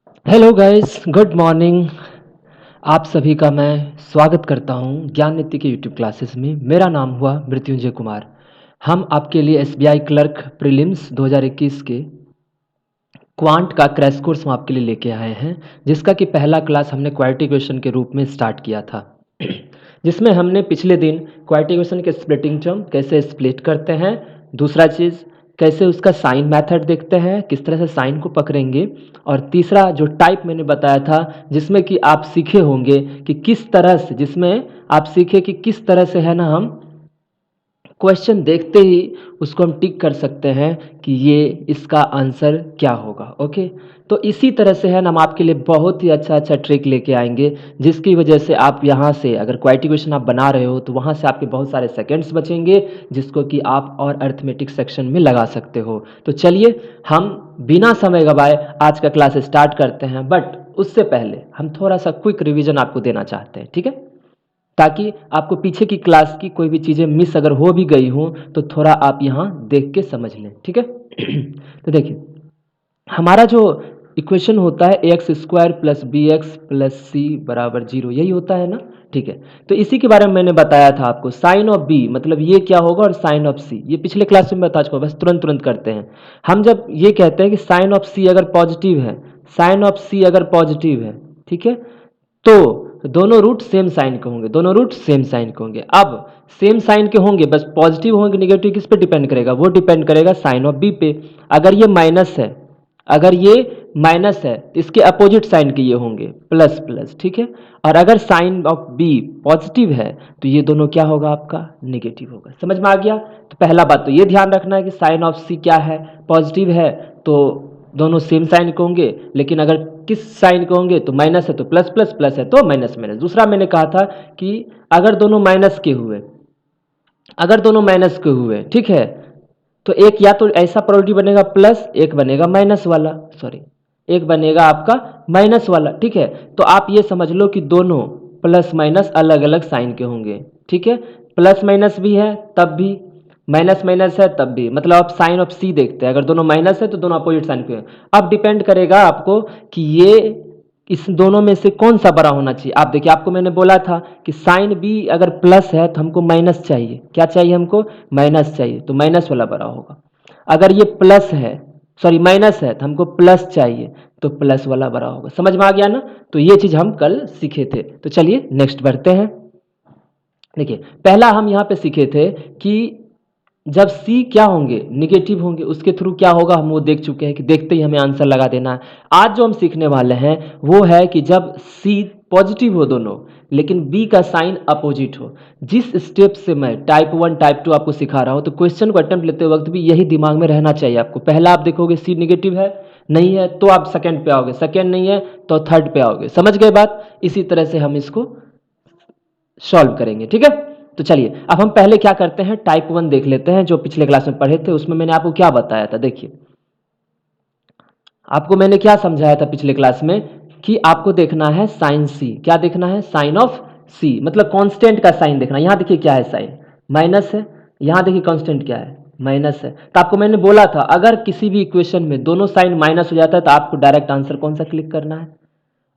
Hello guys, good morning. आप सभी का मैं स्वागत करता हूं ज्ञान नीति के यूट्यूब क्लासेस में। मेरा नाम हुआ मृत्युंजय कुमार। हम आपके लिए एसबीआई क्लर्क प्रीलिम्स 2021 के क्वांट का क्रैश कोर्स हम आपके लिए लेके आए हैं, जिसका कि पहला क्लास हमने क्वालिटी क्वेश्चन के रूप में स्टार्ट किया था। जिसमें हमने पिछले दिन क्वालिटी क्वेश्चन के स्प्लिटिंग टर्म कैसे स्प्लिट करते हैं, दूसरा चीज़ कैसे उसका साइन मेथड देखते हैं, किस तरह से साइन को पकड़ेंगे, और तीसरा जो टाइप मैंने बताया था जिसमें कि आप सीखे होंगे कि किस तरह से, जिसमें आप सीखे कि किस तरह से है ना हम क्वेश्चन देखते ही उसको हम टिक कर सकते हैं कि ये इसका आंसर क्या होगा। ओके, तो इसी तरह से है ना हम आपके लिए बहुत ही अच्छा अच्छा ट्रिक लेके आएंगे, जिसकी वजह से आप यहाँ से अगर क्वालिटी क्वेश्चन आप बना रहे हो तो वहाँ से आपके बहुत सारे सेकंड्स बचेंगे, जिसको कि आप और अर्थमेटिक सेक्शन में लगा सकते हो। तो चलिए हम बिना समय गवाए आज का क्लास स्टार्ट करते हैं, बट उससे पहले हम थोड़ा सा क्विक रिविजन आपको देना चाहते हैं, ठीक है, ताकि आपको पीछे की क्लास की कोई भी चीज़ें मिस अगर हो भी गई हों तो थोड़ा आप यहाँ देख के समझ लें, ठीक है। तो देखिए, हमारा जो इक्वेशन होता है a x square plus b x plus c बराबर जीरो, यही होता है ना। ठीक है, तो इसी के बारे में मैंने बताया था आपको। साइन ऑफ बी मतलब ये क्या होगा, और साइन ऑफ सी ये पिछले क्लास में बता चुका हूं, बस तुरंत तुरंत करते हैं। हम जब ये कहते हैं कि साइन ऑफ सी अगर पॉजिटिव है, साइन ऑफ सी अगर पॉजिटिव है, ठीक है, तो दोनों रूट सेम साइन के होंगे, दोनों रूट सेम साइन के होंगे। अब सेम साइन के होंगे, बस पॉजिटिव होंगे निगेटिव किस पे डिपेंड करेगा, वो डिपेंड करेगा साइन ऑफ बी पे। अगर ये माइनस है, अगर ये माइनस है तो इसके अपोजिट साइन के ये होंगे प्लस प्लस, ठीक है। और अगर साइन ऑफ बी पॉजिटिव है तो ये दोनों क्या होगा, आपका नेगेटिव होगा। समझ में आ गया। तो पहला बात तो ये ध्यान रखना है कि साइन ऑफ सी क्या है, पॉजिटिव है तो दोनों सेम साइन के होंगे, लेकिन अगर किस साइन के होंगे तो माइनस है तो प्लस प्लस, प्लस है तो माइनस माइनस। दूसरा मैंने कहा था कि अगर दोनों माइनस के हुए, अगर दोनों माइनस के हुए, ठीक है, तो एक या तो ऐसा प्रोबेबिलिटी बनेगा प्लस, एक बनेगा माइनस वाला, सॉरी एक बनेगा आपका माइनस वाला, ठीक है। तो आप ये समझ लो कि दोनों प्लस माइनस अलग अलग साइन के होंगे, ठीक है। प्लस माइनस भी है तब भी, माइनस माइनस है तब भी, मतलब आप साइन ऑफ सी देखते हैं, अगर दोनों माइनस है तो दोनों अपोजिट साइन के हैं। अब डिपेंड करेगा आपको कि ये इस दोनों में से कौन सा बड़ा होना चाहिए। आप देखिए, आपको मैंने बोला था कि साइन बी अगर प्लस है तो हमको माइनस चाहिए, क्या चाहिए हमको, माइनस चाहिए, तो माइनस वाला बड़ा होगा। अगर ये प्लस है, सॉरी माइनस है, तो हमको प्लस चाहिए, तो प्लस वाला बड़ा होगा। समझ में आ गया ना। तो ये चीज हम कल सीखे थे। तो चलिए नेक्स्ट बढ़ते हैं। देखिए, पहला हम यहाँ पे सीखे थे कि जब सी क्या होंगे, निगेटिव होंगे, उसके थ्रू क्या होगा हम वो देख चुके हैं कि देखते ही हमें आंसर लगा देना है। आज जो हम सीखने वाले हैं वो है कि जब सी पॉजिटिव हो दोनों, लेकिन बी का साइन अपोजिट हो। जिस स्टेप से मैं टाइप 1 टाइप 2 आपको सिखा रहा हूं, तो क्वेश्चन को अटेम्प्ट लेते वक्त भी यही दिमाग में रहना चाहिए आपको। पहला आप देखोगे सी निगेटिव है, नहीं है तो आप सेकंड पे आओगे, सेकंड नहीं है तो थर्ड पे आओगे। समझ गए बात। इसी तरह से हम इसको सॉल्व करेंगे, ठीक है। तो चलिए अब हम पहले क्या करते हैं, टाइप 1 देख लेते हैं जो पिछले क्लास में पढ़े थे। उसमें मैंने आपको क्या बताया था, देखिए आपको मैंने क्या समझाया था पिछले क्लास में कि आपको देखना है साइन सी। क्या देखना है, साइन ऑफ सी, मतलब कांस्टेंट का साइन देखना। यहां देखिए क्या है, साइन माइनस है, यहां देखिए कांस्टेंट क्या है, माइनस है। तो आपको मैंने बोला था अगर किसी भी इक्वेशन में दोनों साइन माइनस हो जाता है तो आपको डायरेक्ट आंसर कौन सा क्लिक करना है,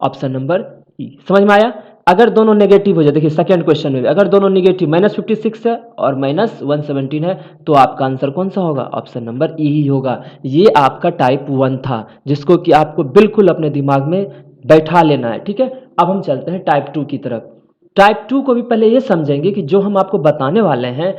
ऑप्शन नंबर ई। समझ में आया। अगर दोनों नेगेटिव हो जाए, देखिए सेकंड क्वेश्चन में भी अगर दोनों नेगेटिव -56 है और -117 है तो आपका आंसर कौन सा होगा, ऑप्शन नंबर ई ही होगा। ये आपका टाइप 1 था, जिसको कि आपको बिल्कुल अपने दिमाग में बैठा लेना है, ठीक है। अब हम चलते हैं टाइप 2 की तरफ। टाइप 2 को भी पहले ये समझेंगे कि जो हम आपको बताने वाले हैं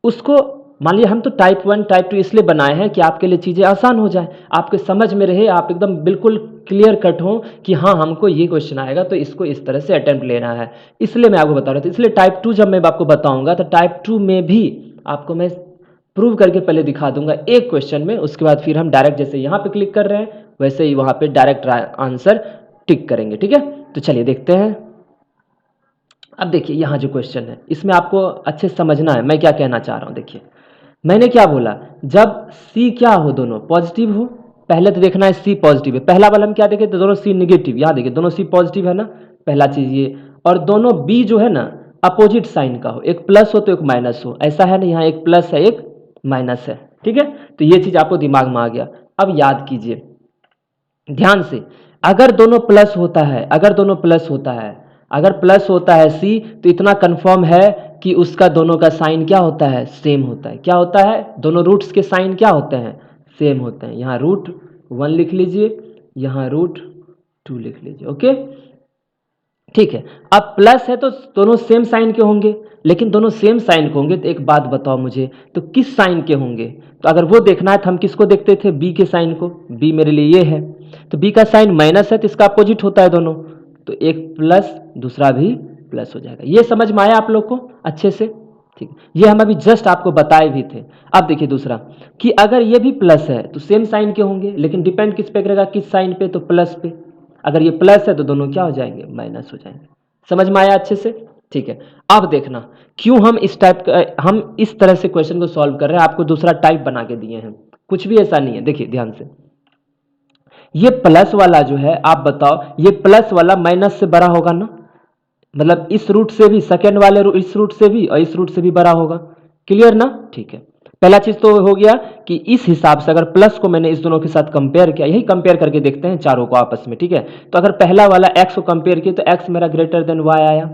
उसको, मान लिया हम तो टाइप 1 टाइप 2 इसलिए बनाए हैं कि आपके लिए चीज़ें आसान हो जाए, आपके समझ में रहे, आप एकदम बिल्कुल क्लियर कट हो कि हाँ हमको ये क्वेश्चन आएगा तो इसको इस तरह से अटेम्प्ट लेना है। इसलिए मैं आपको बता रहा था। इसलिए टाइप 2 जब मैं आपको बताऊंगा तो टाइप 2 में भी आपको मैं प्रूव करके पहले दिखा दूंगा एक क्वेश्चन में, उसके बाद फिर हम डायरेक्ट जैसे यहाँ पे क्लिक कर रहे हैं वैसे ही वहाँ पे डायरेक्ट आंसर टिक करेंगे, ठीक है। तो चलिए देखते हैं। अब देखिए यहाँ जो क्वेश्चन है इसमें आपको अच्छे से समझना है मैं क्या कहना चाह रहा हूँ। देखिए मैंने क्या बोला, जब सी क्या हो, दोनों पॉजिटिव हो। पहले तो देखना है सी पॉजिटिव है, पहला वाला हम क्या देखे तो दोनों सी निगेटिव, यहाँ देखिए दोनों सी पॉजिटिव है ना, पहला चीज ये। और दोनों बी जो है ना अपोजिट साइन का हो, एक प्लस हो तो एक माइनस हो, ऐसा है ना, यहाँ एक प्लस है एक माइनस है, ठीक है। तो ये चीज आपको दिमाग में आ गया। अब याद कीजिए ध्यान से, अगर दोनों प्लस होता है, अगर दोनों प्लस होता है, अगर प्लस होता है सी, तो इतना कंफर्म है कि उसका दोनों का साइन क्या होता है, सेम होता है। क्या होता है, दोनों रूट्स के साइन क्या होते हैं, सेम होते हैं। यहाँ √1 लिख लीजिए, यहाँ √2 लिख लीजिए। ओके, ठीक है। अब प्लस है तो दोनों सेम साइन के होंगे, लेकिन दोनों सेम साइन के होंगे तो एक बात बताओ मुझे, तो किस साइन के होंगे। तो अगर वो देखना है तो हम किसको देखते थे, बी के साइन को। बी मेरे लिए ये है, तो बी का साइन माइनस है तो इसका अपोजिट होता है दोनों, तो एक प्लस दूसरा भी प्लस हो जाएगा। ये समझ में आया आप लोग को अच्छे से, ठीक। ये हम अभी जस्ट आपको बताए भी थे। अब देखिए दूसरा, कि अगर ये भी प्लस है तो सेम साइन के होंगे, लेकिन डिपेंड किस पे करेगा, किस साइन पे, तो प्लस पे। अगर ये प्लस है तो दोनों क्या हो जाएंगे, माइनस हो जाएंगे। समझ में आया अच्छे से, ठीक है। अब देखना क्यों हम इस टाइप का, हम इस तरह से क्वेश्चन को सॉल्व कर रहे हैं। आपको दूसरा टाइप बना के दिए हैं, कुछ भी ऐसा नहीं है। देखिए ध्यान से, ये प्लस वाला जो है, आप बताओ ये प्लस वाला माइनस से बड़ा होगा ना, मतलब इस रूट से भी, सेकेंड वाले इस रूट से भी और इस रूट से भी बड़ा होगा। क्लियर ना, ठीक है। पहला चीज तो हो गया कि इस हिसाब से अगर प्लस को मैंने इस दोनों के साथ कंपेयर किया, यही कंपेयर करके देखते हैं चारों को आपस में, ठीक है। तो अगर पहला वाला एक्स को कंपेयर किया तो एक्स मेरा ग्रेटर देन वाई आया,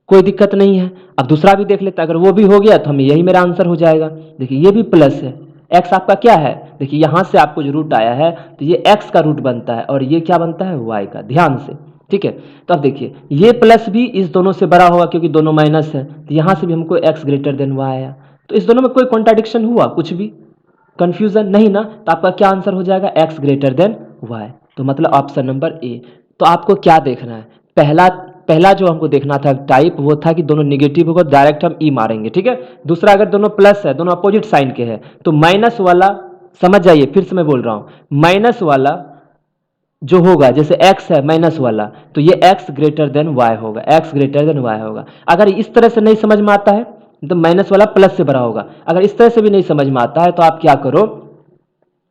कोई दिक्कत नहीं है। अब दूसरा भी देख लेते हैं, अगर वो भी हो गया तो हमें यही मेरा आंसर हो जाएगा। देखिए ये भी प्लस है, एक्स आपका क्या है, देखिए यहां से आपको जो रूट आया है तो ये एक्स का रूट बनता है और ये क्या बनता है, वाई का। ध्यान से, ठीक है। तो अब देखिए ये प्लस भी इस दोनों से बड़ा होगा क्योंकि दोनों माइनस है, तो यहां से भी हमको एक्स ग्रेटर देन वाई आया। तो इस दोनों में कोई कॉन्ट्राडिक्शन हुआ, कुछ भी कंफ्यूजन नहीं ना, तो आपका क्या आंसर हो जाएगा, एक्स ग्रेटर देन वाई। तो मतलब ऑप्शन नंबर ए। तो आपको क्या देखना है, पहला पहला जो हमको देखना था टाइप, वो था कि दोनों निगेटिव होगा, डायरेक्ट हम ई मारेंगे, ठीक है। दूसरा, अगर दोनों प्लस है, दोनों अपोजिट साइन के हैं, तो माइनस वाला, समझ जाइए फिर से मैं बोल रहा हूं, माइनस वाला जो होगा, जैसे x है माइनस वाला, तो ये x ग्रेटर देन y होगा, x ग्रेटर देन y होगा। अगर इस तरह से नहीं समझ में आता है तो माइनस वाला प्लस से बड़ा होगा। अगर इस तरह से भी नहीं समझ में आता है तो आप क्या करो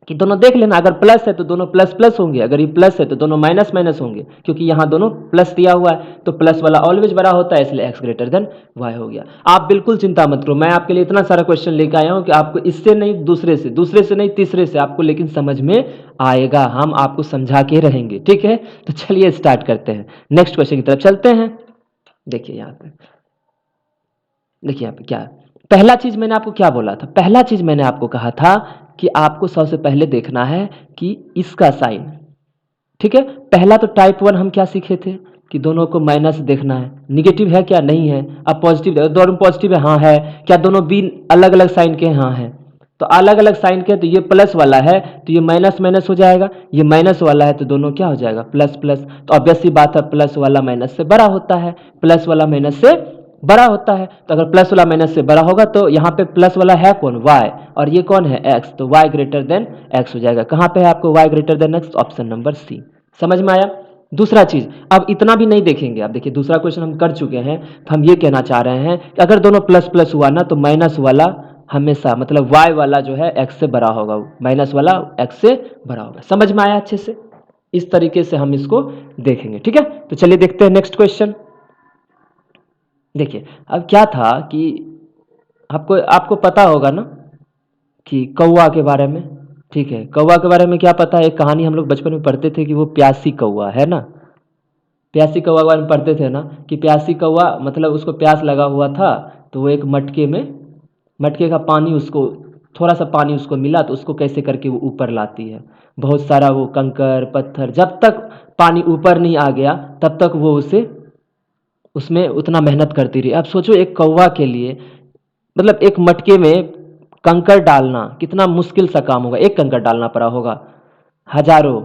कि दोनों देख लेना, अगर प्लस है तो दोनों प्लस प्लस होंगे, अगर ये प्लस है तो दोनों माइनस माइनस होंगे, क्योंकि यहाँ दोनों प्लस दिया हुआ है तो प्लस वाला ऑलवेज बड़ा होता है, इसलिए x ग्रेटर देन y हो गया। आप बिल्कुल चिंता मत करो, मैं आपके लिए इतना सारा क्वेश्चन लेकर आया हूँ कि आपको इससे नहीं दूसरे से नहीं तीसरे से आपको लेकिन समझ में आएगा, हम आपको समझा के रहेंगे, ठीक है। तो चलिए स्टार्ट करते हैं, नेक्स्ट क्वेश्चन की तरफ चलते हैं। देखिए यहाँ पे, देखिए यहाँ पे क्या है, पहला चीज मैंने आपको क्या बोला था, पहला चीज मैंने आपको कहा था कि आपको सबसे पहले देखना है कि इसका साइन, ठीक है। पहला तो टाइप 1 हम क्या सीखे थे कि दोनों को माइनस देखना है, निगेटिव है क्या, नहीं है। अब पॉजिटिव, दोनों पॉजिटिव है, हाँ है। क्या दोनों बी अलग अलग साइन के, हाँ है। तो अलग अलग साइन के, तो ये प्लस वाला है तो ये माइनस माइनस हो जाएगा, ये माइनस वाला है तो दोनों क्या हो जाएगा, प्लस प्लस। तो ऑब्वियस सी बात है, प्लस वाला माइनस से बड़ा होता है, प्लस वाला माइनस से बड़ा होता है। तो अगर प्लस वाला माइनस से बड़ा होगा तो यहाँ पे प्लस वाला है कौन, y, और ये कौन है, x, तो y ग्रेटर देन x हो जाएगा। कहाँ पे है आपको y greater than x, option number C. समझ में आया। दूसरा चीज, अब इतना भी नहीं देखेंगे, अब देखिए दूसरा क्वेश्चन हम कर चुके हैं, तो हम ये कहना चाह रहे हैं कि अगर दोनों प्लस प्लस हुआ ना, तो माइनस वाला हमेशा, मतलब y वाला जो है x से बड़ा होगा, माइनस वाला x से बड़ा होगा। समझ में आया अच्छे से, इस तरीके से हम इसको देखेंगे, ठीक है। तो चलिए देखते हैं नेक्स्ट क्वेश्चन। देखिए अब क्या था कि आपको आपको पता होगा ना कि कौवा के बारे में, ठीक है। कौवा के बारे में क्या पता है, एक कहानी हम लोग बचपन में पढ़ते थे कि वो प्यासी कौवा है ना, प्यासी कौवा के बारे में पढ़ते थे ना, कि प्यासी कौवा मतलब उसको प्यास लगा हुआ था, तो वो एक मटके में, मटके का पानी उसको, थोड़ा सा पानी उसको मिला तो उसको कैसे करके वो ऊपर लाती है, बहुत सारा वो कंकर पत्थर, जब तक पानी ऊपर नहीं आ गया तब तक वो उसे उसमें उतना मेहनत करती रही। अब सोचो एक कौवा के लिए, मतलब एक मटके में कंकर डालना कितना मुश्किल सा काम होगा, एक कंकर डालना पड़ा होगा, हजारों,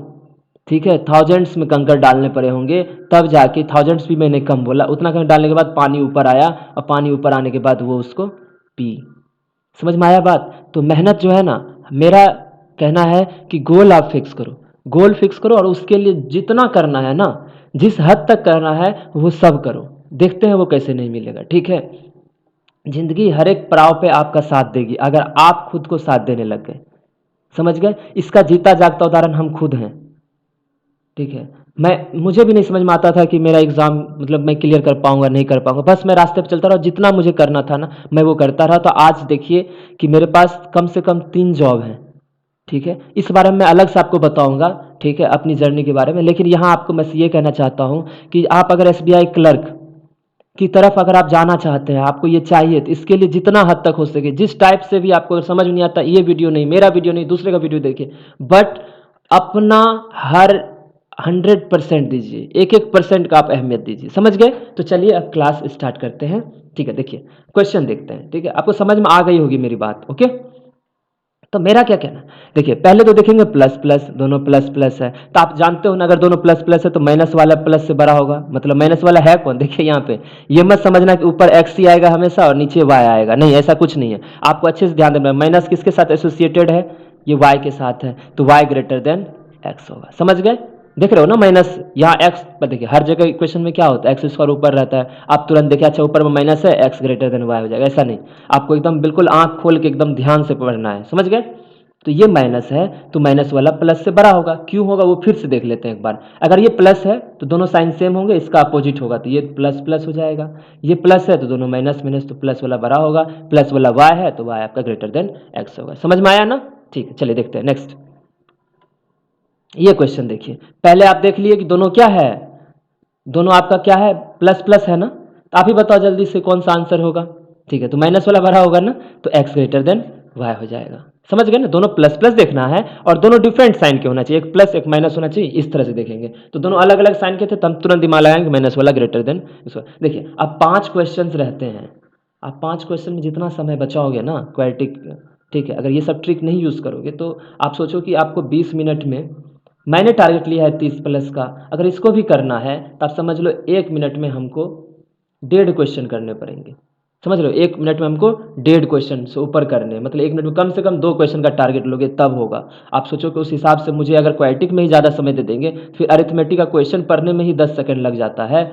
ठीक है, थाउजेंड्स में कंकर डालने पड़े होंगे, तब जाके, थाउजेंड्स भी मैंने कम बोला, उतना कंकर डालने के बाद पानी ऊपर आया, और पानी ऊपर आने के बाद वो उसको पी। समझ में आया बात। तो मेहनत जो है ना, मेरा कहना है कि गोल आप फिक्स करो, गोल फिक्स करो, और उसके लिए जितना करना है ना, जिस हद तक करना है वो सब करो, देखते हैं वो कैसे नहीं मिलेगा, ठीक है। जिंदगी हर एक पड़ाव पे आपका साथ देगी अगर आप खुद को साथ देने लग गए, समझ गए। इसका जीता जागता उदाहरण हम खुद हैं, ठीक है। मुझे भी नहीं समझ में आता था कि मेरा एग्जाम मतलब मैं क्लियर कर पाऊंगा नहीं कर पाऊंगा, बस मैं रास्ते पर चलता रहा, जितना मुझे करना था ना मैं वो करता रहा। तो आज देखिए कि मेरे पास कम से कम 3 जॉब हैं, ठीक है, इस बारे में मैं अलग से आपको बताऊंगा, ठीक है, अपनी जर्नी के बारे में। लेकिन यहाँ आपको मैं ये कहना चाहता हूँ कि आप अगर एसबीआई क्लर्क की तरफ अगर आप जाना चाहते हैं, आपको ये चाहिए, तो इसके लिए जितना हद तक हो सके, जिस टाइप से भी आपको समझ में नहीं आता, ये वीडियो नहीं, मेरा वीडियो नहीं, दूसरे का वीडियो देखिए, बट अपना हर 100% दीजिए, एक एक परसेंट का आप अहमियत दीजिए, समझ गए? तो चलिए अब क्लास स्टार्ट करते हैं। ठीक है, देखिए क्वेश्चन देखते हैं। ठीक है, आपको समझ में आ गई होगी मेरी बात। ओके, तो मेरा क्या कहना है, देखिए पहले तो देखेंगे प्लस प्लस, दोनों प्लस प्लस है, तो आप जानते हो ना, अगर दोनों प्लस प्लस है तो माइनस वाला प्लस से बड़ा होगा, मतलब माइनस वाला है कौन? देखिए यहाँ पे, ये मत समझना कि ऊपर एक्स ही आएगा हमेशा और नीचे वाई आएगा, नहीं, ऐसा कुछ नहीं है। आपको अच्छे से ध्यान देना, माइनस किसके साथ एसोसिएटेड है? ये वाई के साथ है, तो वाई ग्रेटर देन एक्स होगा, समझ गए? देख रहे हो ना, माइनस यहाँ एक्स पर, देखिए हर जगह इक्वेशन में क्या होता है, एक्स स्क्वायर ऊपर रहता है, आप तुरंत देखिए अच्छा ऊपर में माइनस है, एक्स ग्रेटर देन वाई हो जाएगा, ऐसा नहीं, आपको एकदम बिल्कुल आंख खोल के एकदम ध्यान से पढ़ना है, समझ गए? तो ये माइनस है, तो माइनस वाला प्लस से बड़ा होगा, क्यों होगा वो फिर से देख लेते हैं एक बार। अगर ये प्लस है तो दोनों साइन सेम होंगे, इसका अपोजिट होगा, तो ये प्लस प्लस हो जाएगा। ये प्लस है तो दोनों माइनस माइनस, तो प्लस वाला बड़ा होगा, प्लस वाला वाई है तो वाई आपका ग्रेटर देन एक्स होगा, समझ में आया ना? ठीक है, चलिए देखते हैं नेक्स्ट। ये क्वेश्चन देखिए, पहले आप देख लिए कि दोनों क्या है, दोनों आपका क्या है, प्लस प्लस है ना, तो आप ही बताओ जल्दी से कौन सा आंसर होगा। ठीक है, तो माइनस वाला बड़ा होगा ना, तो एक्स ग्रेटर देन वाई हो जाएगा, समझ गए ना? दोनों प्लस प्लस देखना है और दोनों डिफरेंट साइन के होना चाहिए, एक प्लस एक माइनस होना चाहिए, इस तरह से देखेंगे। तो दोनों अलग अलग साइन के थे, तो हम तुरंत दिमाग लगाएंगे माइनस वाला ग्रेटर देन इसको। देखिए अब 5 क्वेश्चन रहते हैं, आप 5 क्वेश्चन में जितना समय बचाओगे ना क्वाड्रेटिक, ठीक है, अगर ये सब ट्रिक नहीं यूज़ करोगे तो आप सोचो कि आपको 20 मिनट में, मैंने टारगेट लिया है 30 प्लस का, अगर इसको भी करना है तो आप समझ लो 1 मिनट में हमको 1.5 क्वेश्चन करने पड़ेंगे, समझ रहे हो? 1 मिनट में हमको 1.5 क्वेश्चन से ऊपर करने, मतलब 1 मिनट में कम से कम 2 क्वेश्चन का टारगेट लोगे तब होगा। आप सोचो कि उस हिसाब से मुझे अगर क्वाड्रेटिक में ही ज़्यादा समय दे देंगे, फिर अरिथमेटिक का क्वेश्चन पढ़ने में ही 10 सेकंड लग जाता है,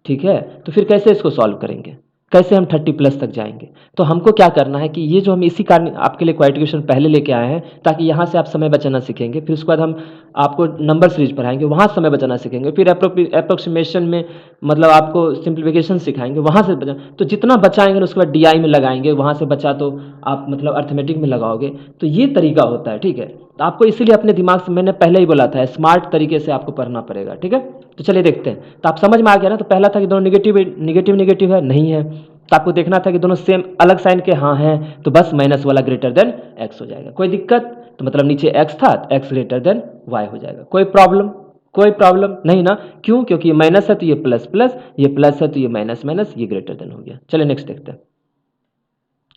ठीक है, तो फिर कैसे इसको सॉल्व करेंगे, कैसे हम 30 प्लस तक जाएंगे? तो हमको क्या करना है कि ये जो हम इसी कारण आपके लिए क्वालिफिकेशन पहले लेके आए हैं, ताकि यहाँ से आप समय बचाना सीखेंगे, फिर उसके बाद हम आपको नंबर सीरीज पढ़ाएंगे, वहाँ समय बचाना सीखेंगे, फिर अप्रोक्सीमेशन में मतलब आपको सिंप्लीफिकेशन सिखाएंगे, वहाँ से बचा, तो जितना बचाएंगे उसके बाद डीआई में लगाएंगे, वहाँ से बचा तो आप मतलब अर्थमेटिक में लगाओगे, तो ये तरीका होता है, ठीक है। तो आपको इसीलिए अपने दिमाग से, मैंने पहले ही बोला था, स्मार्ट तरीके से आपको पढ़ना पड़ेगा, ठीक है। तो चलिए देखते हैं, तो आप समझ में आ गया ना? तो पहला था कि दोनों निगेटिव निगेटिव निगेटिव है, नहीं है, तो आपको देखना था कि दोनों सेम अलग साइन के, हाँ हैं, तो बस माइनस वाला ग्रेटर देन एक्स हो जाएगा। कोई दिक्कत? तो मतलब नीचे एक्स था, एक्स ग्रेटर देन वाई हो जाएगा। कोई प्रॉब्लम? कोई प्रॉब्लम नहीं ना, क्यों? क्योंकि ये माइनस है तो ये प्लस प्लस, ये प्लस है तो ये माइनस माइनस, ये ग्रेटर देन हो गया। चलिए नेक्स्ट देखते हैं।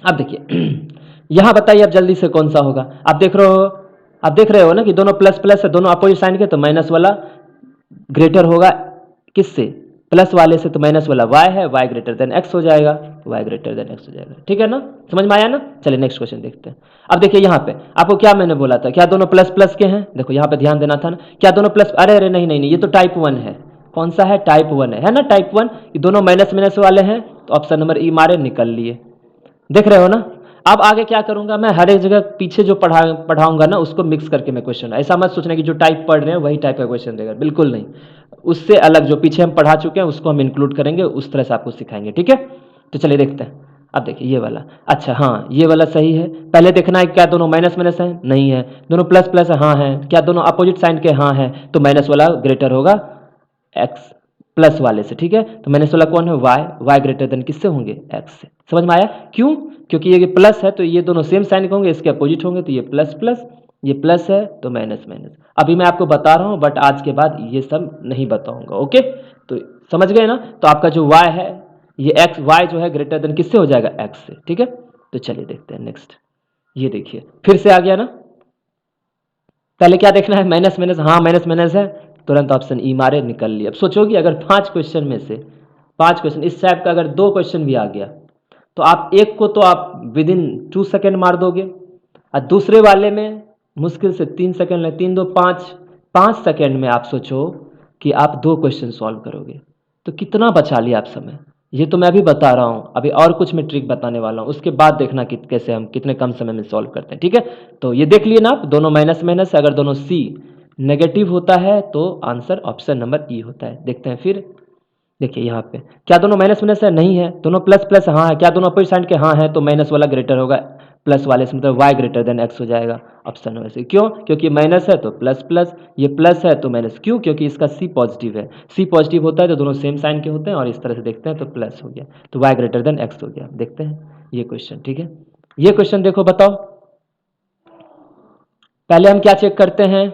अब देखिए यहां बताइए अब जल्दी से कौन सा होगा। आप देख रहे हो, आप देख रहे हो ना कि दोनों प्लस प्लस है, दोनों अपोजिट साइन के, तो माइनस वाला ग्रेटर होगा किससे? प्लस वाले से, तो माइनस वाला y है, y ग्रेटर देन x हो जाएगा, y ग्रेटर देन x हो जाएगा, ठीक है ना? समझ में आया ना? चलिए नेक्स्ट क्वेश्चन देखते हैं। अब देखिए यहाँ पे आपको क्या मैंने बोला था, क्या दोनों प्लस प्लस के हैं? देखो यहाँ पे ध्यान देना था ना, क्या दोनों प्लस, अरे अरे नहीं नहीं नहीं, ये तो टाइप 1 है। कौन सा है? टाइप 1 है ना, टाइप 1, ये दोनों माइनस माइनस वाले हैं, तो ऑप्शन नंबर ई मारे, निकल लिए। देख रहे हो ना? अब आगे क्या करूंगा मैं, हर एक जगह पीछे जो पढ़ाऊंगा ना उसको मिक्स करके मैं क्वेश्चन, ऐसा मत सोचना कि जो टाइप पढ़ रहे हैं वही टाइप का क्वेश्चन देगा, बिल्कुल नहीं, उससे अलग जो पीछे हम पढ़ा चुके हैं उसको हम इंक्लूड करेंगे, उस तरह से आपको सिखाएंगे, ठीक है। तो चलिए देखते हैं। अब देखिए ये वाला, अच्छा हाँ ये वाला सही है। पहले देखना है क्या दोनों माइनस माइनस है? नहीं है। दोनों प्लस प्लस है? हाँ है। क्या दोनों अपोजिट साइन के? हाँ है। तो माइनस वाला ग्रेटर होगा एक्स प्लस वाले से, ठीक है। तो माइनस वाला कौन है? वाई, वाई ग्रेटर देन किससे होंगे? एक्स से। समझ में आया? क्यों? क्योंकि ये प्लस है तो ये दोनों सेम साइन के होंगे, इसके अपोजिट होंगे, तो ये प्लस प्लस, ये प्लस है तो माइनस माइनस। अभी मैं आपको बता रहा हूँ, बट आज के बाद ये सब नहीं बताऊंगा, ओके। तो समझ गए ना? तो आपका जो y है, ये x, y जो है ग्रेटर देन किससे हो जाएगा? x से, ठीक है। तो चलिए देखते हैं नेक्स्ट। ये देखिए फिर से आ गया ना, पहले क्या देखना है? माइनस माइनस, हाँ माइनस माइनस है, तुरंत ऑप्शन ई मारे, निकल लिया। अब सोचो कि अगर 5 क्वेश्चन में से 5 क्वेश्चन इस टाइप का अगर 2 क्वेश्चन भी आ गया, तो आप एक को तो आप विद इन 2 सेकेंड मार दोगे, और दूसरे वाले में मुश्किल से 3 सेकेंड लगे, 3 2 5, 5 सेकेंड में आप सोचो कि आप 2 क्वेश्चन सॉल्व करोगे, तो कितना बचा लिया आप समय। ये तो मैं अभी बता रहा हूँ, अभी और कुछ मैं ट्रिक बताने वाला हूँ, उसके बाद देखना कि कैसे हम कितने कम समय में सॉल्व करते हैं, ठीक है। तो ये देख लिए ना आप, दोनों माइनस माइनस, अगर दोनों सी नेगेटिव होता है तो आंसर ऑप्शन नंबर ई होता है। देखते हैं फिर, देखिए यहाँ पे क्या दोनों माइनस माइनस है? नहीं है। दोनों प्लस प्लस? हाँ है। क्या दोनों अपोजिट साइड के? हाँ है, तो माइनस वाला ग्रेटर होगा प्लस वाले से मतलब y ग्रेटर देन x हो जाएगा ऑप्शन नंबर सी। क्यों? क्योंकि माइनस है तो प्लस प्लस, ये प्लस है तो माइनस। क्यों? क्योंकि इसका c पॉजिटिव है, c पॉजिटिव होता है तो दोनों सेम साइन के होते हैं, और इस तरह से देखते हैं तो प्लस हो गया, तो y ग्रेटर देन x हो गया। देखते हैं ये क्वेश्चन, ठीक है। ये क्वेश्चन देखो, बताओ पहले हम क्या चेक करते हैं,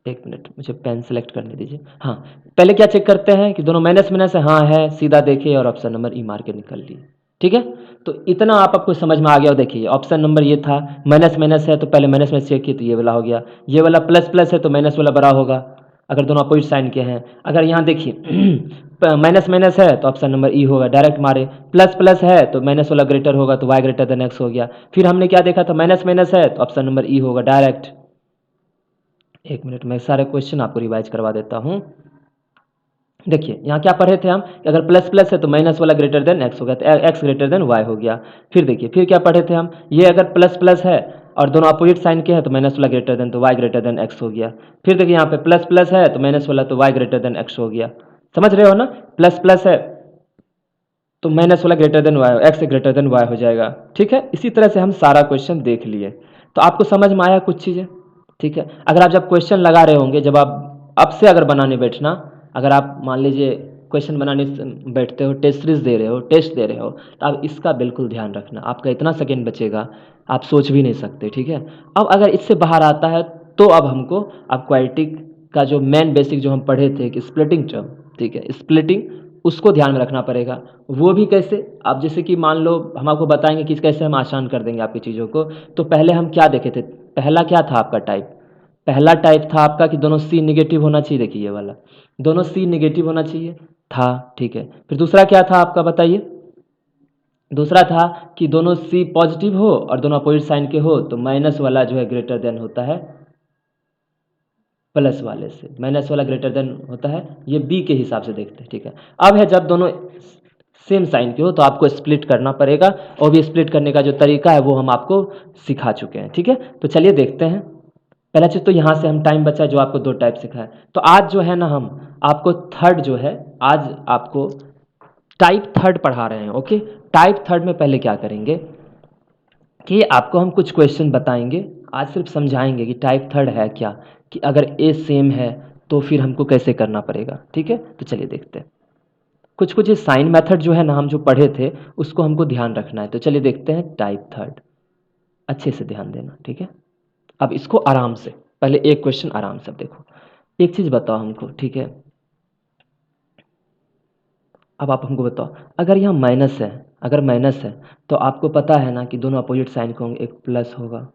एक मिनट मुझे पेन सेलेक्ट करने दीजिए। हाँ, पहले क्या चेक करते हैं कि दोनों माइनस माइनस है, हाँ है, सीधा देखिए और ऑप्शन नंबर ई मार के निकल लिए, ठीक है। तो इतना आपको समझ में आ गया। और देखिए ऑप्शन नंबर ये था, माइनस माइनस है तो पहले माइनस माइनस चेक किए तो ये वाला हो गया, ये वाला प्लस प्लस है तो माइनस वाला बड़ा होगा अगर दोनों अपोजिट साइन के हैं। अगर यहाँ देखिए माइनस माइनस है तो ऑप्शन नंबर ई होगा, डायरेक्ट मारे। प्लस प्लस है तो माइनस वाला ग्रेटर होगा तो वाई ग्रेटर देन एक्स हो गया। फिर हमने क्या देखा था, माइनस माइनस है तो ऑप्शन नंबर ई होगा डायरेक्ट। एक मिनट मैं सारे क्वेश्चन आपको रिवाइज करवा देता हूँ। देखिए यहाँ क्या पढ़े थे हम, कि अगर प्लस प्लस है तो माइनस वाला ग्रेटर देन एक्स हो गया, तो एक्स ग्रेटर देन वाई हो गया। फिर देखिए फिर क्या पढ़े थे हम, ये अगर प्लस प्लस है और दोनों अपोजिट साइन के हैं तो माइनस वाला ग्रेटर देन, तो वाई ग्रेटर देन एक्स हो गया। फिर देखिए यहाँ पे प्लस प्लस है तो माइनस वाला, तो वाई ग्रेटर देन एक्स हो गया। समझ रहे हो ना, प्लस प्लस है तो माइनस वाला greater than Y, X greater than Y हो जाएगा, ठीक है। इसी तरह से हम सारा क्वेश्चन देख लिए, तो आपको समझ में आया कुछ चीज़ें, ठीक है। अगर आप जब क्वेश्चन लगा रहे होंगे, जब आप अब से अगर बनाने बैठना, अगर आप मान लीजिए क्वेश्चन बनाने बैठते हो, टेस्ट सीरीज दे रहे हो, टेस्ट दे रहे हो, तो आप इसका बिल्कुल ध्यान रखना, आपका इतना सेकेंड बचेगा आप सोच भी नहीं सकते, ठीक है। अब अगर इससे बाहर आता है तो अब हमको अब क्वाड्रेटिक का जो मेन बेसिक जो हम पढ़े थे कि स्प्लिटिंग टर्म, ठीक है, स्प्लिटिंग, उसको ध्यान में रखना पड़ेगा। वो भी कैसे, आप जैसे कि मान लो हम आपको बताएंगे कि कैसे हम आसान कर देंगे आपकी चीज़ों को। तो पहले हम क्या देखे थे, पहला क्या था आपका टाइप, पहला टाइप था आपका कि दोनों सी निगेटिव होना चाहिए, देखिए ये वाला, दोनों सी निगेटिव होना चाहिए था, ठीक है। फिर दूसरा क्या था आपका बताइए, दूसरा था कि दोनों सी पॉजिटिव हो और दोनों अपोजिट साइन के हो, तो माइनस वाला जो है ग्रेटर देन होता है प्लस वाले से, माइनस वाला ग्रेटर देन होता है, ये बी के हिसाब से देखते हैं, ठीक है। अब है जब दोनों सेम साइन के हो तो आपको स्प्लिट करना पड़ेगा, और भी स्प्लिट करने का जो तरीका है वो हम आपको सिखा चुके हैं, ठीक है। तो चलिए देखते हैं। पहला चीज़ तो यहाँ से हम टाइम बचा जो आपको दो टाइप सिखाया। तो आज जो है ना हम आपको थर्ड जो है, आज आपको टाइप थर्ड पढ़ा रहे हैं, ओके। टाइप थर्ड में पहले क्या करेंगे कि आपको हम कुछ क्वेश्चन बताएंगे, आज सिर्फ समझाएंगे कि टाइप थर्ड है क्या, कि अगर ए सेम है तो फिर हमको कैसे करना पड़ेगा, ठीक है। तो चलिए देखते हैं। कुछ कुछ साइन मेथड जो है ना हम जो पढ़े थे उसको हमको ध्यान रखना है। तो चलिए देखते हैं टाइप थर्ड, अच्छे से ध्यान देना, ठीक है। अब इसको आराम से, पहले एक क्वेश्चन आराम से देखो। एक चीज़ बताओ हमको, ठीक है, अब आप हमको बताओ, अगर यहाँ माइनस है, अगर माइनस है तो आपको पता है ना कि दोनों अपोजिट साइन के होंगे, एक प्लस होगा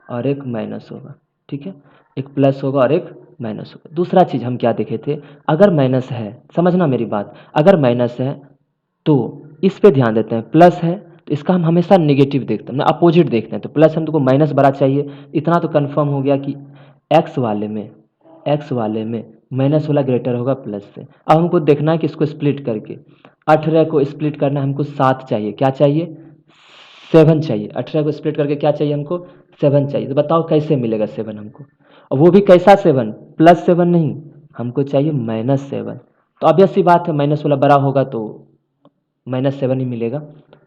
और एक माइनस होगा, ठीक है, एक प्लस होगा और एक माइनस होगा। दूसरा चीज़ हम क्या देखे थे, अगर माइनस है, समझना मेरी बात, अगर माइनस है तो इस पे ध्यान देते हैं, प्लस है तो इसका हम हमेशा नेगेटिव देखते हैं, ना अपोजिट देखते हैं। तो प्लस हम तो को माइनस बड़ा चाहिए, इतना तो कंफर्म हो गया कि एक्स वाले में, एक्स वाले में माइनस वाला ग्रेटर होगा प्लस से। अब हमको देखना है कि इसको स्प्लिट करके, 18 को स्प्लिट करना है हमको 7 चाहिए, क्या चाहिए, 7 चाहिए। 18 को स्प्लिट करके क्या चाहिए हमको, 7 चाहिए। तो बताओ कैसे मिलेगा 7 हमको, और वो भी कैसा 7, +7 नहीं, हमको चाहिए -7। तो ऑब्वियस सी बात है माइनस वाला बड़ा होगा तो -7 ही मिलेगा।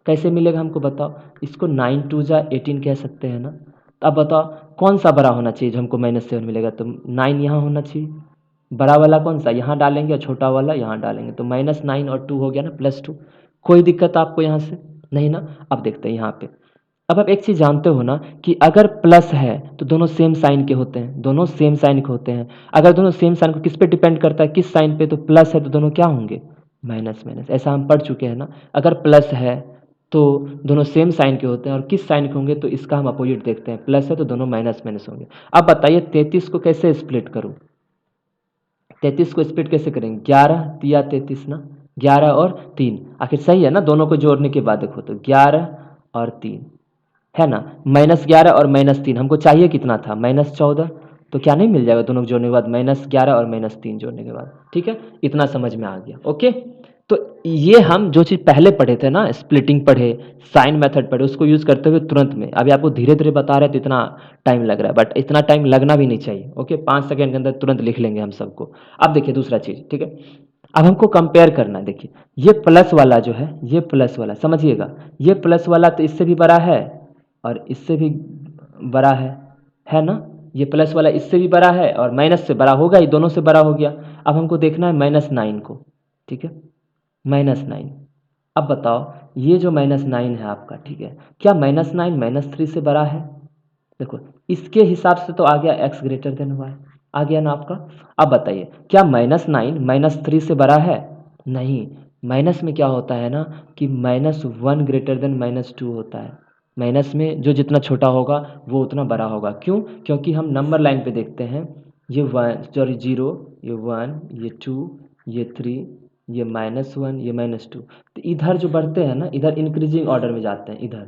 कैसे मिलेगा हमको बताओ, इसको 9 2 जा 18 कह सकते हैं ना। तो अब बताओ कौन सा बड़ा होना चाहिए जो हमको -7 मिलेगा, तो 9 यहाँ होना चाहिए, बड़ा वाला कौन सा यहाँ डालेंगे और छोटा वाला यहाँ डालेंगे, तो -9 और 2 हो गया ना +2। कोई दिक्कत आपको यहाँ से नहीं ना। अब देखते हैं यहाँ पे, अब आप एक चीज़ जानते हो ना कि अगर प्लस है तो दोनों सेम साइन के होते हैं, दोनों सेम साइन के होते हैं। अगर दोनों सेम साइन को किस पे डिपेंड करता है, किस साइन पे, तो प्लस है तो दोनों क्या होंगे, माइनस माइनस, ऐसा हम पढ़ चुके हैं ना। अगर प्लस है तो दोनों सेम साइन के होते हैं, और किस साइन के होंगे तो इसका हम अपोजिट देखते हैं, प्लस है तो दोनों माइनस माइनस होंगे। अब बताइए 33 को कैसे स्प्लिट करूँ, 33 को स्प्लिट कैसे करेंगे, 11 तिया 33 ना, 11 और 3 आखिर सही है ना, दोनों को जोड़ने के बाद देखो तो 11 और 3 है ना, -11 और -3 हमको चाहिए कितना था, -14। तो क्या नहीं मिल जाएगा दोनों को जोड़ने के बाद, -11 और -3 जोड़ने के बाद, ठीक है। इतना समझ में आ गया, ओके। तो ये हम जो चीज़ पहले पढ़े थे ना, स्प्लिटिंग पढ़े, साइन मेथड पढ़े, उसको यूज़ करते हुए तुरंत में, अभी आपको धीरे धीरे बता रहे हैं तो इतना टाइम लग रहा है, बट इतना टाइम लगना भी नहीं चाहिए, ओके। 5 सेकेंड के अंदर तुरंत लिख लेंगे हम सबको। अब देखिए दूसरा चीज़, ठीक है, अब हमको कंपेयर करना है। देखिए ये प्लस वाला जो है, ये प्लस वाला समझिएगा, ये प्लस वाला तो इससे भी बड़ा है, और इससे भी बड़ा है ना। ये प्लस वाला इससे भी बड़ा है और माइनस से बड़ा होगा, ये दोनों से बड़ा हो गया। अब हमको देखना है -9 को, ठीक है, -9। अब बताओ ये जो -9 है आपका, ठीक है, क्या -9 -3 से बड़ा है? देखो इसके हिसाब से तो आ गया x ग्रेटर देन वाई, आ गया ना आपका। अब बताइए क्या -9 -3 से बड़ा है? नहीं, माइनस में क्या होता है ना कि -1 ग्रेटर देन -2 होता है। माइनस में जो जितना छोटा होगा वो उतना बड़ा होगा। क्यों? क्योंकि हम नंबर लाइन पे देखते हैं, ये 1 सॉरी 0, ये 1, ये 2, ये 3, ये -1, ये -2। तो इधर जो बढ़ते हैं ना, इधर इंक्रीजिंग ऑर्डर में जाते हैं, इधर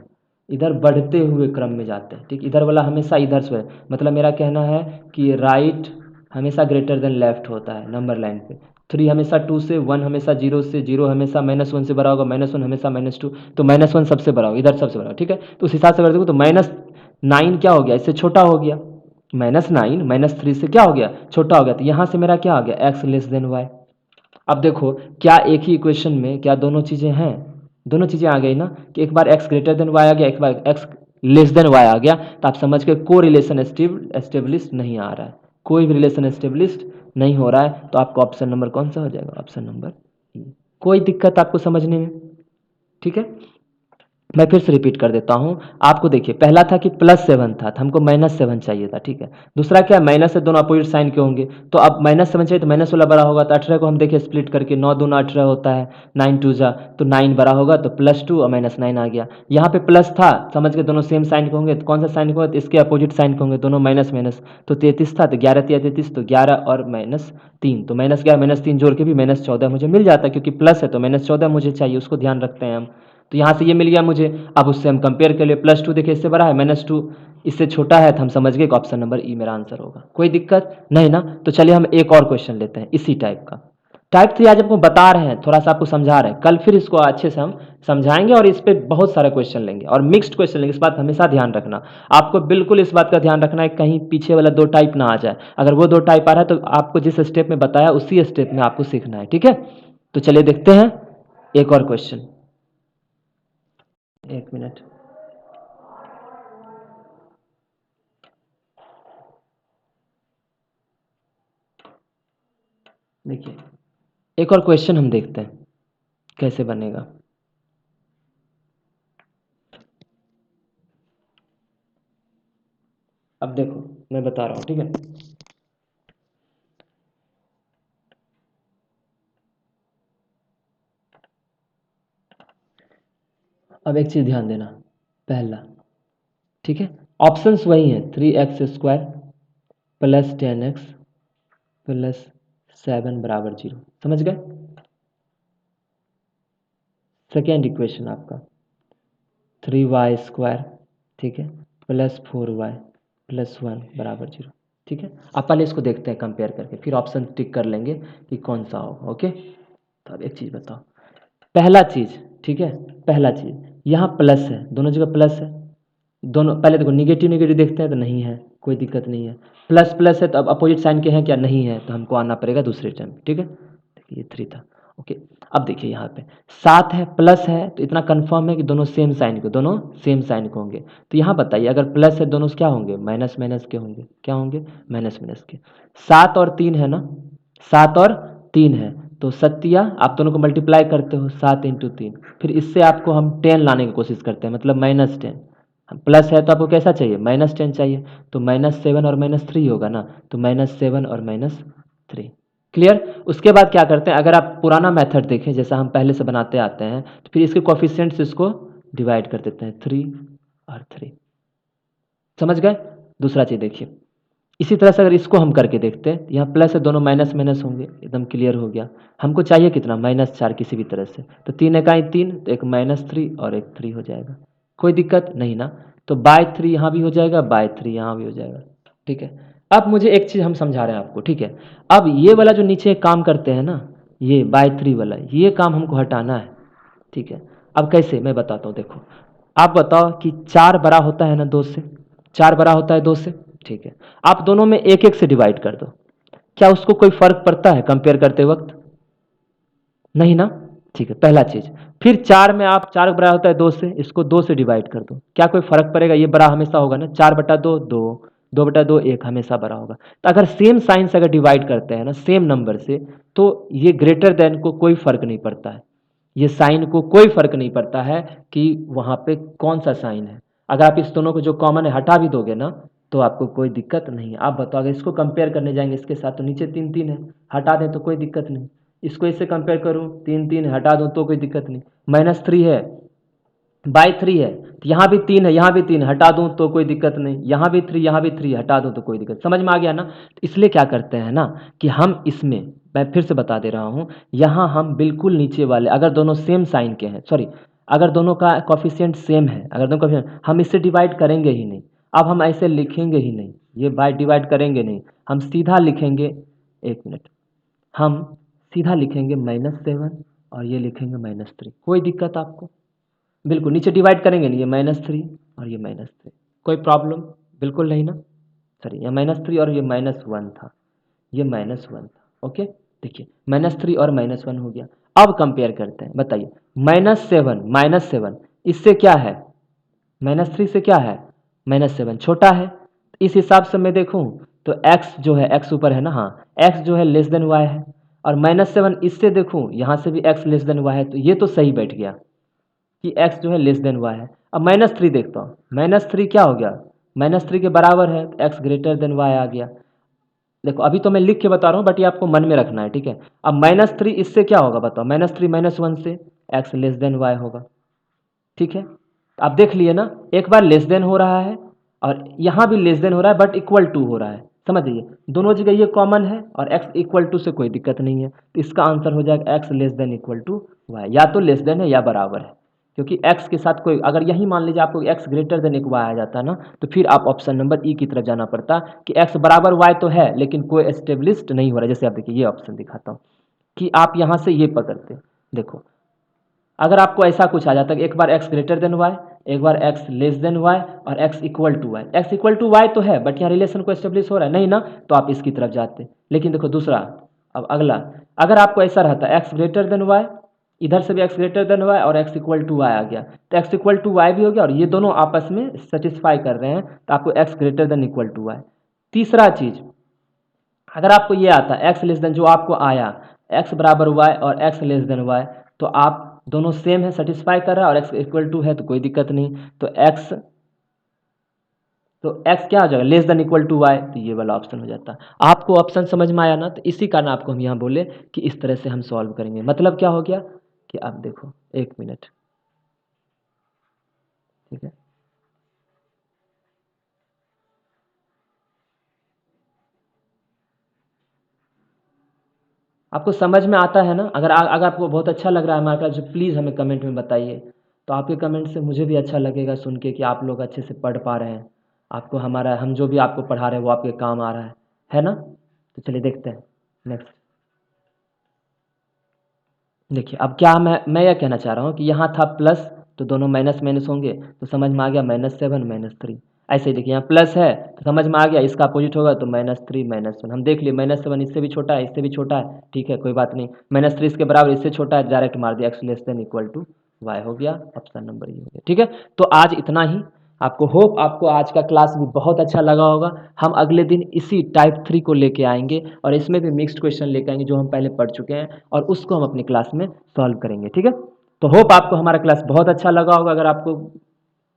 इधर बढ़ते हुए क्रम में जाते हैं, ठीक। इधर वाला हमेशा इधर से, मतलब मेरा कहना है कि राइट हमेशा ग्रेटर देन लेफ्ट होता है नंबर लाइन पे। 3 हमेशा 2 से, 1 हमेशा 0 से, 0 हमेशा -1 से बड़ा होगा, -1 हमेशा -2, तो -1 सबसे बड़ा होगा, इधर सबसे बड़ा, ठीक है। तो उस हिसाब से अगर देखो तो -9 क्या हो गया, इससे छोटा हो गया। -9 -3 से क्या हो गया, छोटा हो गया। तो यहाँ से मेरा क्या आ गया, x लेस देन वाई। अब देखो क्या एक ही इक्वेशन में क्या दोनों चीज़ें हैं? दोनों चीज़ें आ गई ना, कि एक बार x ग्रेटर देन वाई आ गया, एक बार x लेस देन वाई आ गया। तो आप समझ के को रिलेशन एस्टेब्लिश नहीं आ रहा है, कोई भी रिलेशन एस्टेब्लिश नहीं हो रहा है। तो आपका ऑप्शन नंबर कौन सा हो जाएगा, ऑप्शन नंबर ई। कोई दिक्कत आपको समझने में? ठीक है, मैं फिर से रिपीट कर देता हूँ आपको। देखिए पहला था कि +7 था, तो हमको -7 चाहिए था, ठीक है। दूसरा क्या, माइनस से दोनों अपोजिट साइन के होंगे, तो अब -7 चाहिए तो माइनस वाला बड़ा होगा। तो 18 को हम देखिए स्प्लिट करके, 9 दूना 18 होता है, 9 2 जा, तो 9 बड़ा होगा, तो +2 और -9 आ गया। यहाँ पे प्लस था, समझ के दोनों सेम साइन के होंगे, तो कौन सा साइन के होंगे, तो इसके अपोजिट साइन के होंगे, दोनों माइनस माइनस। तो 33 था, तो 11 तिया 33, तो 11 और -3, तो -11 -3 जोड़ के भी -14 मुझे मिल जाता है, क्योंकि प्लस है तो -14 मुझे चाहिए, उसको ध्यान रखते हैं हम। तो यहाँ से ये मिल गया मुझे। अब उससे हम कंपेयर कर लिए, +2 देखिए इससे बड़ा है, -2 इससे छोटा है, तो हम समझ गए कि ऑप्शन नंबर ई मेरा आंसर होगा। कोई दिक्कत नहीं ना। तो चलिए हम एक और क्वेश्चन लेते हैं इसी टाइप का। टाइप 3 आज आपको बता रहे हैं, थोड़ा सा आपको समझा रहे हैं, कल फिर इसको अच्छे से हम समझाएंगे और इस पर बहुत सारे क्वेश्चन लेंगे और मिक्स्ड क्वेश्चन लेंगे। इस बात हमेशा ध्यान रखना, आपको बिल्कुल इस बात का ध्यान रखना है कहीं पीछे वाला 2 टाइप ना आ जाए। अगर वो 2 टाइप आ रहा है तो आपको जिस स्टेप में बताया उसी स्टेप में आपको सीखना है, ठीक है। तो चलिए देखते हैं एक और क्वेश्चन। एक मिनट, देखिए एक और क्वेश्चन हम देखते हैं कैसे बनेगा। अब देखो मैं बता रहा हूँ, ठीक है। अब एक चीज़ ध्यान देना, पहला, ठीक है, ऑप्शंस वही हैं, 3x² + 10x + 7 = 0, समझ गए। सेकेंड इक्वेशन आपका 3y², ठीक है, +4y + 1 = 0, ठीक है। आप पहले इसको देखते हैं कंपेयर करके, फिर ऑप्शन टिक कर लेंगे कि कौन सा होगा, ओके। तो अब एक चीज़ बताओ, पहला चीज़, ठीक है, पहला चीज़ यहाँ प्लस है, दोनों जगह प्लस है। दोनों पहले देखो निगेटिव निगेटिव देखते हैं तो नहीं है, कोई दिक्कत नहीं है। प्लस प्लस है तो अब अपोजिट साइन के हैं क्या, नहीं है, तो हमको आना पड़ेगा दूसरे टाइम, ठीक है। देखिए ये 3 था, ओके। अब देखिए यहाँ पे 7 है, प्लस है, तो इतना कंफर्म है कि दोनों सेम साइन के, दोनों सेम साइन के होंगे। तो यहाँ बताइए अगर प्लस है दोनों क्या होंगे, माइनस माइनस के होंगे, क्या होंगे, माइनस माइनस के। 7 और 3 है ना, 7 और 3 है, तो सत्या आप दोनों को मल्टीप्लाई करते हो, 7 × 3, फिर इससे आपको हम 10 लाने की कोशिश करते हैं, मतलब -10। प्लस है तो आपको कैसा चाहिए, -10 चाहिए, तो -7 और -3 होगा ना, तो -7 और -3, क्लियर। उसके बाद क्या करते हैं, अगर आप पुराना मेथड देखें जैसा हम पहले से बनाते आते हैं, तो फिर इसके कोफिशिएंट से इसको डिवाइड कर देते हैं, 3 और 3, समझ गए। दूसरा चीज़ देखिए, इसी तरह से अगर इसको हम करके देखते हैं, यहाँ प्लस है, दोनों माइनस माइनस होंगे, एकदम क्लियर हो गया। हमको चाहिए कितना, -4 किसी भी तरह से, तो 3 एकाई 3, तो एक -3 और एक 3 हो जाएगा, कोई दिक्कत नहीं ना। तो /3 यहाँ भी हो जाएगा, /3 यहाँ भी हो जाएगा, ठीक है। अब मुझे एक चीज़ हम समझा रहे हैं आपको, ठीक है। अब ये वाला जो नीचे काम करते हैं ना, ये /3 वाला, ये काम हमको हटाना है, ठीक है। अब कैसे मैं बताता हूँ, देखो आप बताओ कि 4 बड़ा होता है ना 2 से, 4 बड़ा होता है 2 से, ठीक है। आप दोनों में एक एक से डिवाइड कर दो, क्या उसको कोई फर्क पड़ता है कंपेयर करते वक्त, नहीं ना, ठीक है, पहला चीज। फिर 4 में आप 4 बड़ा होता है 2 से, इसको 2 से डिवाइड कर दो, क्या कोई फर्क पड़ेगा? ये बड़ा हमेशा होगा ना, 4/2 2, 2/2 1 हमेशा बड़ा होगा। तो अगर सेम साइन से अगर डिवाइड करते हैं ना सेम नंबर से, तो ये ग्रेटर देन को कोई फर्क नहीं पड़ता है, ये साइन को कोई फर्क नहीं पड़ता है कि वहाँ पे कौन सा साइन है। अगर आप इस दोनों को जो कॉमन है हटा भी दोगे ना तो आपको कोई दिक्कत नहीं है। आप बताओ अगर इसको कंपेयर करने जाएंगे इसके साथ तो नीचे 3 3 है, हटा दें तो कोई दिक्कत नहीं। इसको इससे कंपेयर करूँ 3 3 हटा दूँ तो कोई दिक्कत नहीं। -3 है बाई 3 है, तो यहाँ भी 3 है, यहाँ भी 3 हटा दूँ तो कोई दिक्कत नहीं, यहाँ भी 3 यहाँ भी 3 हटा दूँ तो कोई दिक्कत। समझ में आ गया ना? तो इसलिए क्या करते हैं ना कि हम इसमें, मैं फिर से बता दे रहा हूँ, यहाँ हम बिल्कुल नीचे वाले अगर दोनों सेम साइन के हैं, सॉरी अगर दोनों का कॉफिशिएंट सेम है, अगर दोनों कोफिशिएंट, हम इससे डिवाइड करेंगे ही नहीं। अब हम ऐसे लिखेंगे ही नहीं, ये बाय डिवाइड करेंगे नहीं, हम सीधा लिखेंगे, एक मिनट, हम सीधा लिखेंगे -7 और ये लिखेंगे -3। कोई दिक्कत आपको? बिल्कुल नीचे डिवाइड करेंगे नहीं, ये -3 और ये -3, कोई प्रॉब्लम बिल्कुल नहीं ना? सॉरी ये -3 और ये -1 था, ये -1 था। ओके, देखिए -3 और -1 हो गया। अब कंपेयर करते हैं, बताइए -7 इससे क्या है? -3 से क्या है? -7 छोटा है। इस हिसाब से मैं देखूं तो x जो है, x ऊपर है ना, हाँ x जो है लेस देन y है, और -7 इससे देखूं यहाँ से भी x लेस देन y है, तो ये तो सही बैठ गया कि x जो है लेस देन y है। अब -3 देखता हूँ, -3 क्या हो गया? -3 के बराबर है, तो x ग्रेटर देन y आ गया। देखो अभी तो मैं लिख के बता रहा हूँ बट ये आपको मन में रखना है, ठीक है? अब -3 इससे क्या होगा बताओ? -3 -1 से x लेस देन y होगा, ठीक है? आप देख लिए ना, एक बार लेस देन हो रहा है और यहाँ भी लेस देन हो रहा है बट इक्वल टू हो रहा है। समझिए दोनों जगह ये कॉमन है और x इक्वल टू से कोई दिक्कत नहीं है, तो इसका आंसर हो जाएगा x less than equal to Y, या तो लेस देन है या बराबर है, क्योंकि x के साथ कोई, अगर यही मान लीजिए आपको x ग्रेटर देन एक y आ जाता ना, तो फिर आप ऑप्शन नंबर ई की तरफ जाना पड़ता कि x बराबर y तो है लेकिन कोई एस्टेब्लिश्ड नहीं हो रहा। जैसे आप देखिए ये ऑप्शन दिखाता हूँ कि आप यहाँ से ये पकड़ते, देखो अगर आपको ऐसा कुछ आ जाता है कि एक बार x ग्रेटर देन y, एक बार x लेस देन y और x equal to Y, x equal to Y तो है बट यहाँ रिलेशन को एस्टेब्लिश हो रहा है नहीं ना, तो आप इसकी तरफ जाते। लेकिन देखो दूसरा, अब अगला, अगर आपको ऐसा रहता x ग्रेटर देन y, इधर से भी x ग्रेटर देन y और x इक्वल टू वाई आ गया, तो x इक्वल टू वाई भी हो गया और ये दोनों आपस में सेटिस्फाई कर रहे हैं, तो आपको x greater than equal to Y. तीसरा चीज़, अगर आपको ये आता x लेस देन, जो आपको आया x बराबर y और x लेस देन y, तो आप दोनों सेम है, सेटिस्फाई कर रहा है और x इक्वल टू है तो कोई दिक्कत नहीं, तो x क्या हो जाएगा? Less than equal to Y, तो ये वाला ऑप्शन हो जाता है। आपको ऑप्शन समझ में आया ना? तो इसी कारण आपको हम यहाँ बोले कि इस तरह से हम सॉल्व करेंगे। मतलब क्या हो गया कि आप देखो, एक मिनट, ठीक है, आपको समझ में आता है ना? अगर आपको बहुत अच्छा लग रहा है हमारा क्लास, जो प्लीज़ हमें कमेंट में बताइए, तो आपके कमेंट से मुझे भी अच्छा लगेगा सुन के कि आप लोग अच्छे से पढ़ पा रहे हैं, आपको हमारा, हम जो भी आपको पढ़ा रहे हैं वो आपके काम आ रहा है ना? तो चलिए देखते हैं नेक्स्ट। देखिए अब क्या मैं यह कहना चाह रहा हूँ कि यहाँ था प्लस, तो दोनों माइनस माइनस होंगे, तो समझ में आ गया -7 -3। ऐसे ही देखिए यहाँ प्लस है तो समझ में आ गया, इसका अपोजिट होगा तो -3 -1। हम देख लिए -7 इससे भी छोटा है, इससे भी छोटा है, ठीक है कोई बात नहीं, -3 इसके बराबर, इससे छोटा है, डायरेक्ट मार दिया x less than equal to Y, हो गया ऑप्शन नंबर ये हो गया, ठीक है। तो आज इतना ही, आपको होप आपको आज का क्लास भी बहुत अच्छा लगा होगा। हम अगले दिन इसी टाइप 3 को लेके आएंगे और इसमें भी मिक्स्ड क्वेश्चन लेके आएंगे जो हम पहले पढ़ चुके हैं, और उसको हम अपनी क्लास में सॉल्व करेंगे, ठीक है। तो होप आपको हमारा क्लास बहुत अच्छा लगा होगा। अगर आपको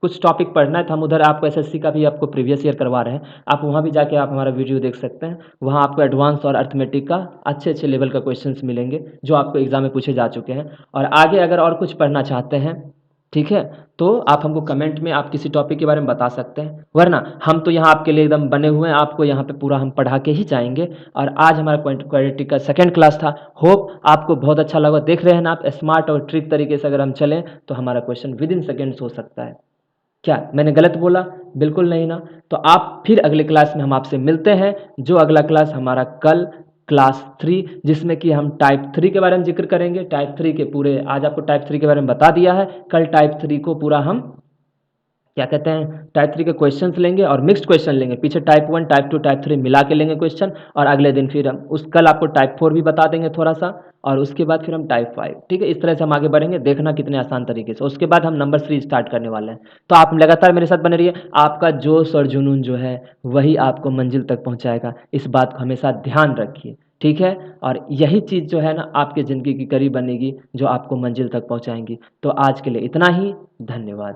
कुछ टॉपिक पढ़ना है तो हम उधर आपको एसएससी का भी आपको प्रीवियस ईयर करवा रहे हैं, आप वहाँ भी जाके आप हमारा वीडियो देख सकते हैं। वहाँ आपको एडवांस और अर्थमेटिक का अच्छे अच्छे लेवल का क्वेश्चंस मिलेंगे जो आपको एग्जाम में पूछे जा चुके हैं। और आगे अगर और कुछ पढ़ना चाहते हैं, ठीक है, तो आप हमको कमेंट में आप किसी टॉपिक के बारे में बता सकते हैं, वरना हम तो यहाँ आपके लिए एकदम बने हुए हैं, आपको यहाँ पे पूरा हम पढ़ा के ही जाएंगे। और आज हमारा क्वाड्रेटिक का सेकंड क्लास था। होप आपको बहुत अच्छा लगा। देख रहे हैं ना आप, स्मार्ट और ट्रिक तरीके से अगर हम चलें तो हमारा क्वेश्चन विद इन सेकेंड्स हो सकता है। क्या मैंने गलत बोला? बिल्कुल नहीं ना। तो आप फिर अगले क्लास में हम आपसे मिलते हैं, जो अगला क्लास हमारा कल क्लास 3, जिसमें कि हम टाइप 3 के बारे में जिक्र करेंगे। टाइप 3 के पूरे, आज आपको टाइप 3 के बारे में बता दिया है, कल टाइप 3 को पूरा हम क्या कहते हैं, टाइप 3 के क्वेश्चंस लेंगे और मिक्स्ड क्वेश्चन लेंगे। पीछे टाइप 1, टाइप 2, टाइप 3 मिला के लेंगे क्वेश्चन, और अगले दिन फिर हम कल आपको टाइप 4 भी बता देंगे थोड़ा सा, और उसके बाद फिर हम टाइप 5। ठीक है, इस तरह से हम आगे बढ़ेंगे, देखना कितने आसान तरीके से। उसके बाद हम नंबर 3 स्टार्ट करने वाले हैं। तो आप लगातार मेरे साथ बने रहिए। आपका जोश और जुनून जो है वही आपको मंजिल तक पहुंचाएगा, इस बात को हमेशा ध्यान रखिए। ठीक है, और यही चीज़ जो है ना आपके ज़िंदगी की कड़ी बनेगी, जो आपको मंजिल तक पहुंचाएंगी। तो आज के लिए इतना ही, धन्यवाद।